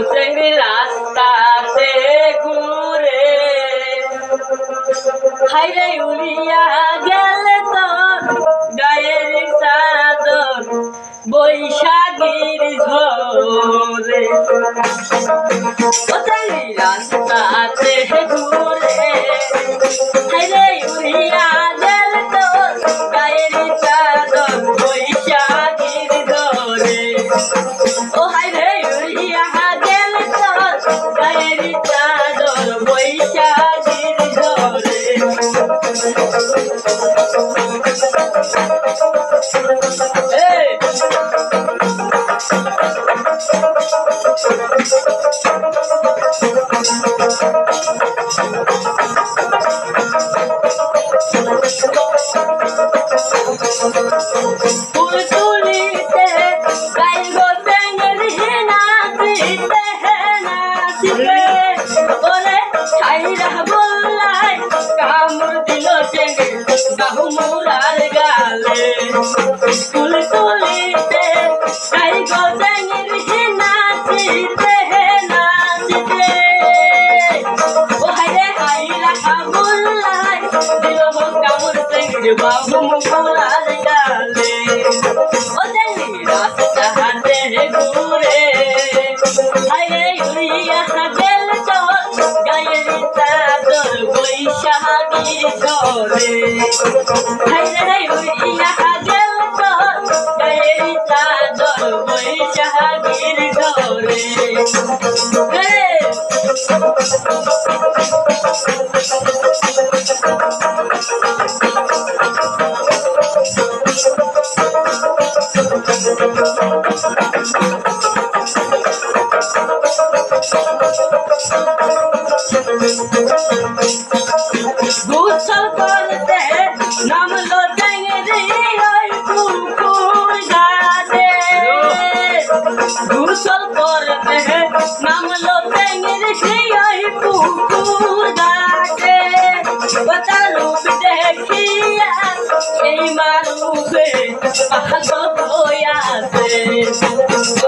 চেংড়ি রাস্তাতে ঘুরে হাইরে উড়িয়া গেলে তো গায়ের চাদর বৈশাখীর ঝরে ও চেংড়ি রাস্তাতে ঘুরে হাইরে উড়িয়া গেলে তো গায়ের চাদর বৈশাখীর ঝরে ও হাইরে উড়িয়া গেলে তো গায়ের চাদর বৈশাখীর ঝরে ফুল তুলিতে গাইব চেংড়ি নাচিতে নাচিতে ওরে ছাইরা বললাই কামড় দিল চেংড়ি বাহু মোরার গালে ফুল তুলিতে গাইব চেংড়ি নাচিতে নাচিতে ও হাইরে হাইরা বললাই দিল কামড় চেংড়ি বাহু মোরার গালে ও চেংড়ি রাস্তাতে ঘুরে হাইরে উড়িয়া গেল তো গায়ের চাদর বৈশাখীর ঝরে হাইরে উড়িয়া গেল তো গায়ের চাদর বৈশাখীর ঝরে গোসল করতে নামলো চেংড়ি ওই পুকুর ঘাটে গোসল করতে নামলো চেংড়ি ওই পুকুর ঘাটে ওটা রূপ দেখিয়া এই মারুফে পাগল হইয়াছে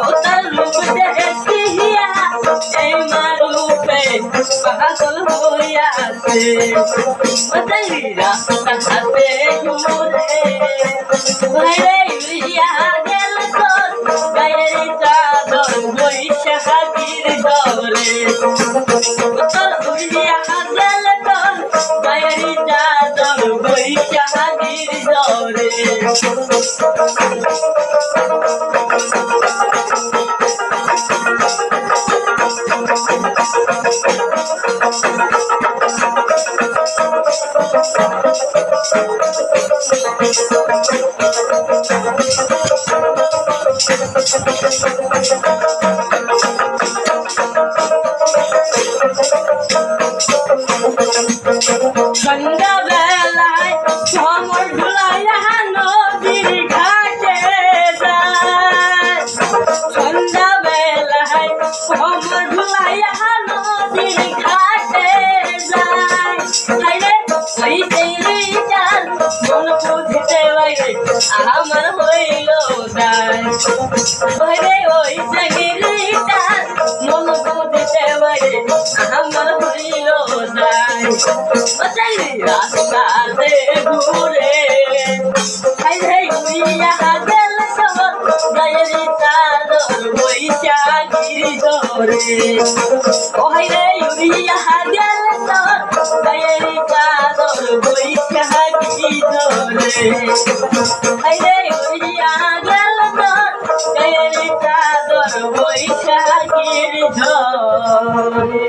ওটা রূপ দেখিয়া এই মারুফে পাগল হইয়াছে চেংড়ি রাস্তাতে ঘুরে হাইরে উড়িয়া গেল তো গায়ের চাদর বৈশাখীর ঝরে উড়িয়া গেল তো গায়ের চাদর বৈশাখীর ঝরে সন্ধ্যাবেলায় সমর ঢুলাইয়া নদীর ঘাটে যায় সন্ধ্যাবেলায় সমর ঢুলাইয়া নদীর ঘাটে যায় হাইরে ওই চেংড়িটার মন বুঝতে বাইরে আমার হইল দায় হাইরে ওই চেংড়িটার মন বুঝতে বাইরে আমার হইল দায় ও চেংড়ি রাস্তাতে ঘুরে হাইরে উড়িয়া গেল তো গায়ের চাদর বৈশাখীর ঝরে ও হাইরে উড়িয়া গেল তো গায়ের চাদর বৈশাখীর ঝরে হাইরে উড়িয়া গেল তো গায়ের চাদর বৈশাখীর ঝরে।